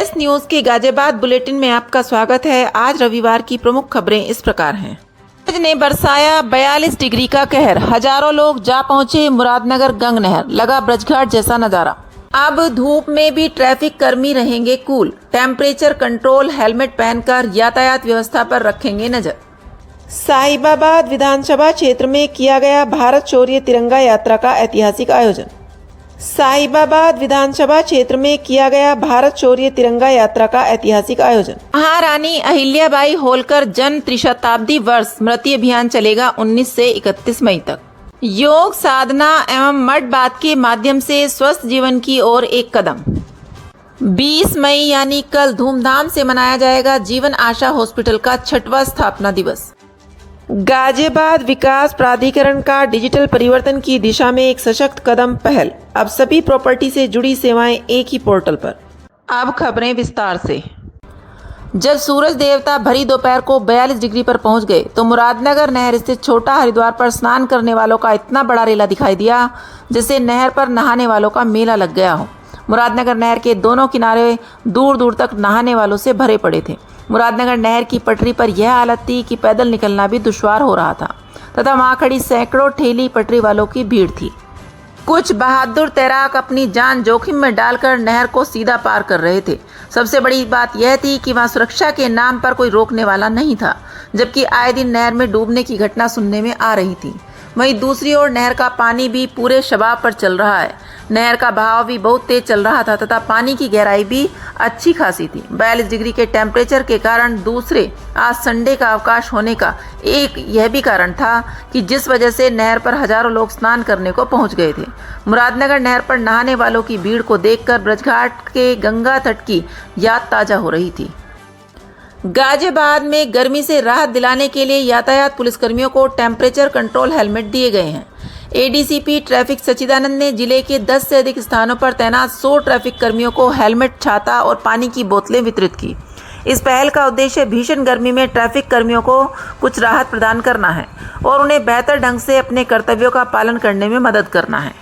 S news के Ghaziabad bulletin में आपका स्वागत है। आज रविवार की प्रमुख खबरें इस प्रकार हैं। सूरज ने बरसाया 42 डिग्री का कहर, हजारों लोग जा पहुंचे मुरादनगर गंग नहर, लगा ब्रजघाट जैसा नजारा। अब धूप में भी ट्रैफिक कर्मी रहेंगे कूल, टेम्परेचर कंट्रोल, हेलमेट पहनकर यातायात व्यवस्था पर रखेंगे नजर। साहिबाबाद विधानसभा क्षेत्र में किया गया भारत शौर्य तिरंगा यात्रा का ऐतिहासिक आयोजन। साहिबाबाद विधानसभा क्षेत्र में किया गया भारत शौर्य तिरंगा यात्रा का ऐतिहासिक आयोजन। महारानी अहिल्याबाई होलकर जन्म त्रिशताब्दी वर्ष स्मृति अभियान चलेगा 19 से 31 मई तक। योग साधना एवं मठ बात के माध्यम से स्वस्थ जीवन की ओर एक कदम। 20 मई यानी कल धूमधाम से मनाया जाएगा जीवन आशा हॉस्पिटल का 6वां स्थापना दिवस। गाजियाबाद विकास प्राधिकरण का डिजिटल परिवर्तन की दिशा में एक सशक्त कदम पहल। अब सभी प्रॉपर्टी से जुड़ी सेवाएं एक ही पोर्टल पर। अब खबरें विस्तार से। जब सूरज देवता भरी दोपहर को 42 डिग्री पर पहुंच गए तो मुरादनगर नहर स्थित छोटा हरिद्वार पर स्नान करने वालों का इतना बड़ा रेला दिखाई दिया जिससे नहर पर नहाने वालों का मेला लग गया हो। मुरादनगर नहर के दोनों किनारे दूर दूर तक नहाने वालों से भरे पड़े थे। मुरादनगर नहर की पटरी पर यह हालत थी कि पैदल निकलना भी दुश्वार हो रहा था तथा वहां खड़ी सैकड़ों ठेली पटरी वालों की भीड़ थी। कुछ बहादुर तैराक अपनी जान जोखिम में डालकर नहर को सीधा पार कर रहे थे। सबसे बड़ी बात यह थी कि वहां सुरक्षा के नाम पर कोई रोकने वाला नहीं था, जबकि आए दिन नहर में डूबने की घटना सुनने में आ रही थी। वहीं दूसरी ओर नहर का पानी भी पूरे शबाब पर चल रहा है। नहर का बहाव भी बहुत तेज चल रहा था तथा पानी की गहराई भी अच्छी खासी थी। 42 डिग्री के टेम्परेचर के कारण दूसरे आज संडे का अवकाश होने का एक यह भी कारण था कि जिस वजह से नहर पर हजारों लोग स्नान करने को पहुंच गए थे। मुरादनगर नहर पर नहाने वालों की भीड़ को देखकर ब्रजघाट के गंगा तट की याद ताजा हो रही थी। गाजियाबाद में गर्मी से राहत दिलाने के लिए यातायात पुलिसकर्मियों को टेम्परेचर कंट्रोल हेलमेट दिए गए हैं। एडीसीपी ट्रैफिक सचिदानंद ने जिले के 10 से अधिक स्थानों पर तैनात 100 ट्रैफिक कर्मियों को हेलमेट, छाता और पानी की बोतलें वितरित की। इस पहल का उद्देश्य भीषण गर्मी में ट्रैफिक कर्मियों को कुछ राहत प्रदान करना है और उन्हें बेहतर ढंग से अपने कर्तव्यों का पालन करने में मदद करना है।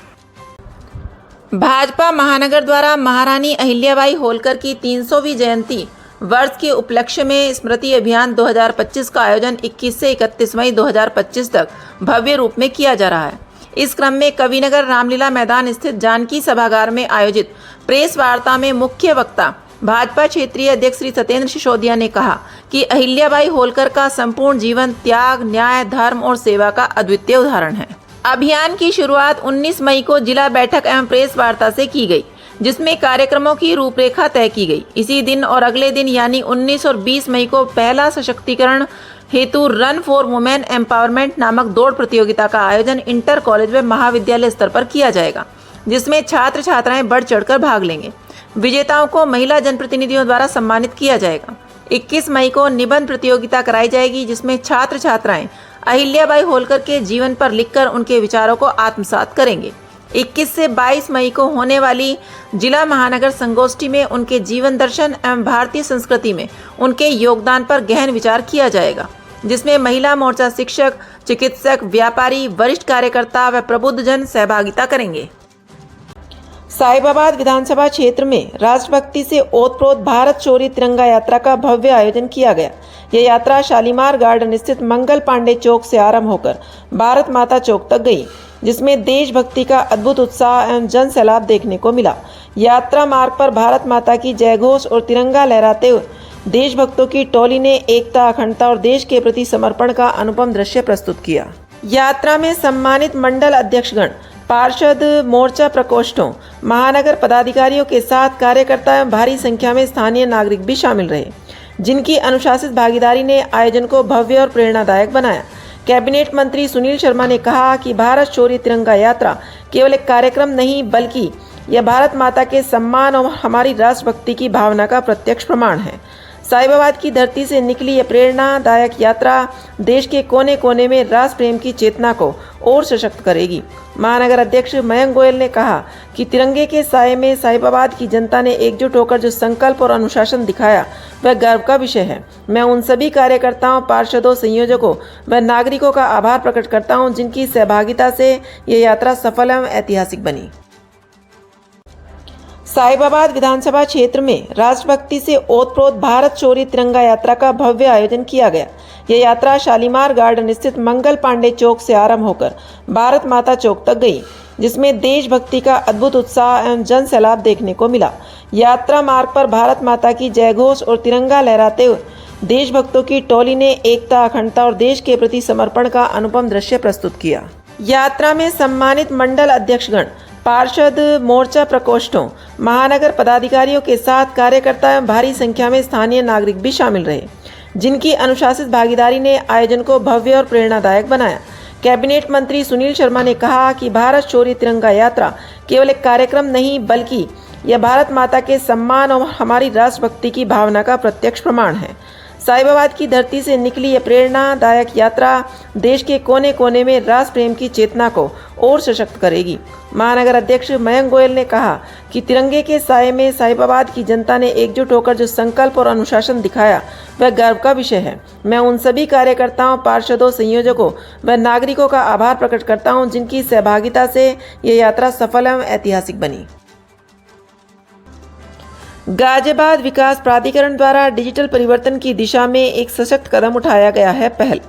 भाजपा महानगर द्वारा महारानी अहिल्याबाई होलकर की 300वीं जयंती वर्ष के उपलक्ष्य में स्मृति अभियान 2025 का आयोजन 21 से 31 मई 2025 तक भव्य रूप में किया जा रहा है। इस क्रम में कविनगर रामलीला मैदान स्थित जानकी सभागार में आयोजित प्रेस वार्ता में मुख्य वक्ता भाजपा क्षेत्रीय अध्यक्ष श्री सत्येंद्र सिसोदिया ने कहा कि अहिल्याबाई होलकर का संपूर्ण जीवन त्याग, न्याय, धर्म और सेवा का अद्वितीय उदाहरण है। अभियान की शुरुआत 19 मई को जिला बैठक एवं प्रेस वार्ता से की गई, जिसमें कार्यक्रमों की रूपरेखा तय की गई। इसी दिन और अगले दिन यानी 19 और 20 मई को पहला सशक्तिकरण हेतु रन फॉर वुमेन एम्पावरमेंट नामक दौड़ प्रतियोगिता का आयोजन इंटर कॉलेज व महाविद्यालय स्तर पर किया जाएगा, जिसमें छात्र छात्राएं बढ़ चढ़कर भाग लेंगे। विजेताओं को महिला जनप्रतिनिधियों द्वारा सम्मानित किया जाएगा। 21 मई को निबंध प्रतियोगिता कराई जाएगी, जिसमें छात्र छात्राएं अहिल्याबाई होलकर के जीवन पर लिखकर उनके विचारों को आत्मसात करेंगे। 21 से 22 मई को होने वाली जिला महानगर संगोष्ठी में उनके जीवन दर्शन एवं भारतीय संस्कृति में उनके योगदान पर गहन विचार किया जाएगा, जिसमें महिला मोर्चा शिक्षक, चिकित्सक, व्यापारी, वरिष्ठ कार्यकर्ता व प्रबुद्धजन सहभागिता करेंगे। साहिबाबाद विधानसभा क्षेत्र में राष्ट्रभक्ति से ओतप्रोत भारत शौर्य तिरंगा यात्रा का भव्य आयोजन किया गया। यह यात्रा शालीमार गार्डन स्थित मंगल पांडे चौक से आरंभ होकर भारत माता चौक तक गई, जिसमें देशभक्ति का अद्भुत उत्साह एवं जन सैलाब देखने को मिला। यात्रा मार्ग पर भारत माता की जयघोष और तिरंगा लहराते हुए देशभक्तों की टोली ने एकता, अखंडता और देश के प्रति समर्पण का अनुपम दृश्य प्रस्तुत किया। यात्रा में सम्मानित मंडल अध्यक्षगण, पार्षद, मोर्चा प्रकोष्ठों, महानगर पदाधिकारियों के साथ कार्यकर्ता एवं भारी संख्या में स्थानीय नागरिक भी शामिल रहे, जिनकी अनुशासित भागीदारी ने आयोजन को भव्य और प्रेरणादायक बनाया। कैबिनेट मंत्री सुनील शर्मा ने कहा कि भारत शौर्य तिरंगा यात्रा केवल एक कार्यक्रम नहीं, बल्कि यह भारत माता के सम्मान और हमारी राष्ट्रभक्ति की भावना का प्रत्यक्ष प्रमाण है। साहिबाबाद की धरती से निकली यह प्रेरणादायक यात्रा देश के कोने कोने में राष्ट्र प्रेम की चेतना को और सशक्त करेगी। महानगर अध्यक्ष मयंक गोयल ने कहा कि तिरंगे के साये में साहिबाबाद की जनता ने एकजुट होकर जो संकल्प और अनुशासन दिखाया वह गर्व का विषय है। मैं उन सभी कार्यकर्ताओं, पार्षदों, संयोजकों व नागरिकों का आभार प्रकट करता हूं, जिनकी सहभागिता से यह यात्रा सफल एवं ऐतिहासिक बनी। साहिबाबाद विधानसभा क्षेत्र में राष्ट्रभक्ति से ओतप्रोत भारत चोरी तिरंगा यात्रा का भव्य आयोजन किया गया। यह यात्रा शालीमार गार्डन स्थित मंगल पांडे चौक से आरंभ होकर भारत माता चौक तक गई, जिसमें देशभक्ति का अद्भुत उत्साह एवं जन सैलाब देखने को मिला। यात्रा मार्ग पर भारत माता की जयघोष और तिरंगा लहराते हुए देशभक्तों की टोली ने एकता, अखंडता और देश के प्रति समर्पण का अनुपम दृश्य प्रस्तुत किया। यात्रा में सम्मानित मंडल अध्यक्षगण, पार्षद, मोर्चा प्रकोष्ठों, महानगर पदाधिकारियों के साथ कार्यकर्ता एवं भारी संख्या में स्थानीय नागरिक भी शामिल रहे, जिनकी अनुशासित भागीदारी ने आयोजन को भव्य और प्रेरणादायक बनाया। कैबिनेट मंत्री सुनील शर्मा ने कहा कि भारत चोरी तिरंगा यात्रा केवल एक कार्यक्रम नहीं, बल्कि यह भारत माता के सम्मान और हमारी राष्ट्रभक्ति की भावना का प्रत्यक्ष प्रमाण है। साहिबाबाद की धरती से निकली यह प्रेरणादायक यात्रा देश के कोने कोने में राष्ट्र प्रेम की चेतना को और सशक्त करेगी। महानगर अध्यक्ष मयंक गोयल ने कहा कि तिरंगे के साये में साहिबाबाद की जनता ने एकजुट होकर जो संकल्प और अनुशासन दिखाया, वह गर्व का विषय है। मैं उन सभी कार्यकर्ताओं, पार्षदों, संयोजकों व नागरिकों का आभार प्रकट करता हूं, जिनकी सहभागिता से यह यात्रा सफल एवं ऐतिहासिक बनी। गाजियाबाद विकास प्राधिकरण द्वारा डिजिटल परिवर्तन की दिशा में एक सशक्त कदम उठाया गया है। पहल।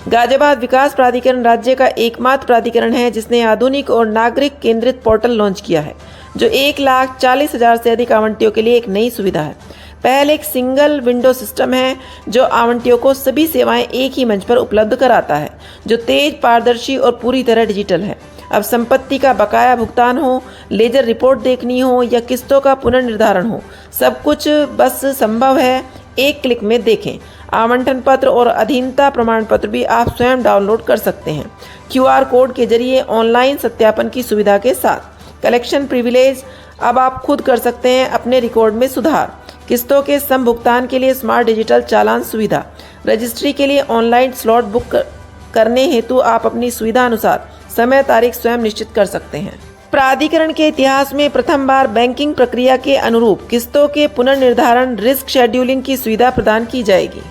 गाजियाबाद विकास प्राधिकरण राज्य का एकमात्र प्राधिकरण है जिसने आधुनिक और नागरिक केंद्रित पोर्टल लॉन्च किया है, जो 1,40,000 से अधिक आवंटियों के लिए एक नई सुविधा है। पहल एक सिंगल विंडो सिस्टम है जो आवंटियों को सभी सेवाएं एक ही मंच पर उपलब्ध कराता है, जो तेज, पारदर्शी और पूरी तरह डिजिटल है। अब संपत्ति का बकाया भुगतान हो, लेजर रिपोर्ट देखनी हो या किस्तों का पुनर्निर्धारण हो, सब कुछ बस संभव है एक क्लिक में। देखें, आवंटन पत्र और अधीनता प्रमाण पत्र भी आप स्वयं डाउनलोड कर सकते हैं QR कोड के जरिए ऑनलाइन सत्यापन की सुविधा के साथ। कलेक्शन प्रिविलेज, अब आप खुद कर सकते हैं अपने रिकॉर्ड में सुधार। किस्तों के समभुगतान के लिए स्मार्ट डिजिटल चालान सुविधा। रजिस्ट्री के लिए ऑनलाइन स्लॉट बुक करने हेतु आप अपनी सुविधा अनुसार समय तारीख स्वयं निश्चित कर सकते हैं। प्राधिकरण के इतिहास में प्रथम बार बैंकिंग प्रक्रिया के अनुरूप किस्तों के पुनर्निर्धारण, रिस्क शेड्यूलिंग की सुविधा प्रदान की जाएगी।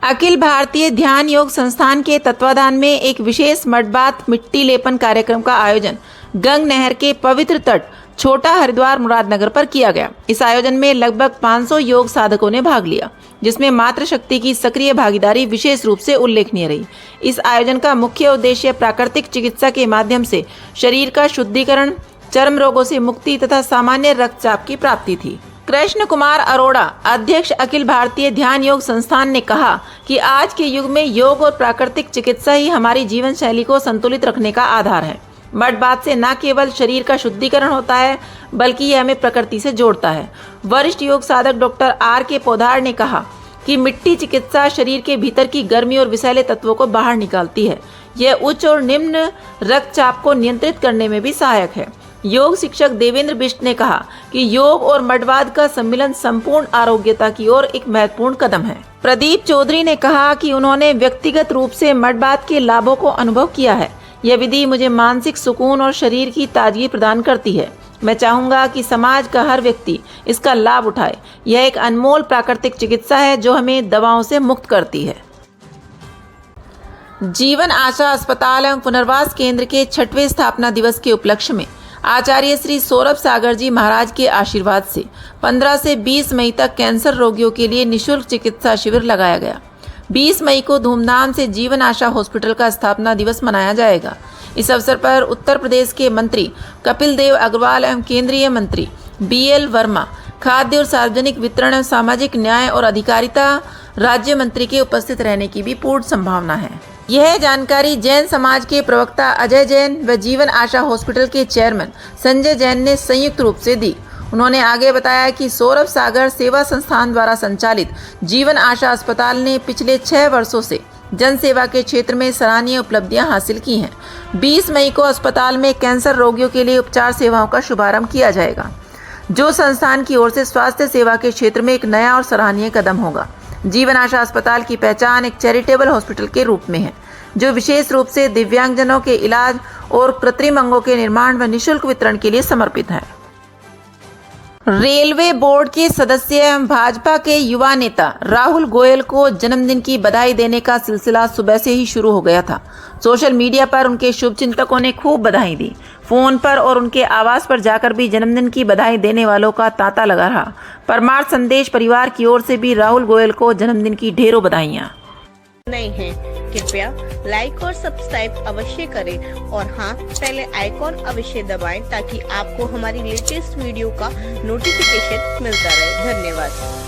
अखिल भारतीय ध्यान योग संस्थान के तत्वाधान में एक विशेष मडबात मिट्टी लेपन कार्यक्रम का आयोजन गंग नहर के पवित्र तट छोटा हरिद्वार मुरादनगर पर किया गया। इस आयोजन में लगभग 500 योग साधकों ने भाग लिया, जिसमें मातृशक्ति की सक्रिय भागीदारी विशेष रूप से उल्लेखनीय रही। इस आयोजन का मुख्य उद्देश्य प्राकृतिक चिकित्सा के माध्यम से शरीर का शुद्धिकरण, चर्म रोगों से मुक्ति तथा सामान्य रक्तचाप की प्राप्ति थी। कृष्ण कुमार अरोड़ा, अध्यक्ष अखिल भारतीय ध्यान योग संस्थान, ने कहा कि आज के युग में योग और प्राकृतिक चिकित्सा ही हमारी जीवन शैली को संतुलित रखने का आधार है। मडबात से न केवल शरीर का शुद्धिकरण होता है, बल्कि यह हमें प्रकृति से जोड़ता है। वरिष्ठ योग साधक डॉक्टर R.K. पोद्दार ने कहा कि मिट्टी चिकित्सा शरीर के भीतर की गर्मी और विषैले तत्वों को बाहर निकालती है। यह उच्च और निम्न रक्तचाप को नियंत्रित करने में भी सहायक है। योग शिक्षक देवेंद्र बिष्ट ने कहा कि योग और मडबात का सम्मिलन संपूर्ण आरोग्यता की ओर एक महत्वपूर्ण कदम है। प्रदीप चौधरी ने कहा कि उन्होंने व्यक्तिगत रूप से मडबात के लाभों को अनुभव किया है। यह विधि मुझे मानसिक सुकून और शरीर की ताजगी प्रदान करती है। मैं चाहूंगा कि समाज का हर व्यक्ति इसका लाभ उठाए। यह एक अनमोल प्राकृतिक चिकित्सा है जो हमें दवाओं से मुक्त करती है। जीवन आशा अस्पताल एवं पुनर्वास केंद्र के 6वें स्थापना दिवस के उपलक्ष्य में आचार्य श्री सौरभ सागर जी महाराज के आशीर्वाद से 15 से 20 मई तक कैंसर रोगियों के लिए निःशुल्क चिकित्सा शिविर लगाया गया। 20 मई को धूमधाम से जीवन आशा हॉस्पिटल का स्थापना दिवस मनाया जाएगा। इस अवसर पर उत्तर प्रदेश के मंत्री कपिल देव अग्रवाल एवं केंद्रीय मंत्री BL वर्मा, खाद्य और सार्वजनिक वितरण एवं सामाजिक न्याय और अधिकारिता राज्य मंत्री के उपस्थित रहने की भी पूर्ण संभावना है। यह जानकारी जैन समाज के प्रवक्ता अजय जैन व जीवन आशा हॉस्पिटल के चेयरमैन संजय जैन ने संयुक्त रूप से दी। उन्होंने आगे बताया कि सौरभ सागर सेवा संस्थान द्वारा संचालित जीवन आशा अस्पताल ने पिछले 6 वर्षों से जन सेवा के क्षेत्र में सराहनीय उपलब्धियां हासिल की हैं। 20 मई को अस्पताल में कैंसर रोगियों के लिए उपचार सेवाओं का शुभारंभ किया जाएगा, जो संस्थान की ओर से स्वास्थ्य सेवा के क्षेत्र में एक नया और सराहनीय कदम होगा। जीवन आशा अस्पताल की पहचान एक चैरिटेबल हॉस्पिटल के रूप में है, जो विशेष रूप से दिव्यांगजनों के इलाज और कृत्रिम अंगों के निर्माण व निःशुल्क वितरण के लिए समर्पित है। रेलवे बोर्ड के सदस्य एवं भाजपा के युवा नेता राहुल गोयल को जन्मदिन की बधाई देने का सिलसिला सुबह से ही शुरू हो गया था। सोशल मीडिया पर उनके शुभचिंतकों ने खूब बधाई दी। फोन पर और उनके आवास पर जाकर भी जन्मदिन की बधाई देने वालों का तांता लगा रहा। परमार संदेश परिवार की ओर से भी राहुल गोयल को जन्मदिन की ढेरों बधाइयां। नहीं है कृपया लाइक और सब्सक्राइब अवश्य करें और हाँ, पहले आइकॉन अवश्य दबाएं ताकि आपको हमारी लेटेस्ट वीडियो का नोटिफिकेशन मिलता रहे। धन्यवाद।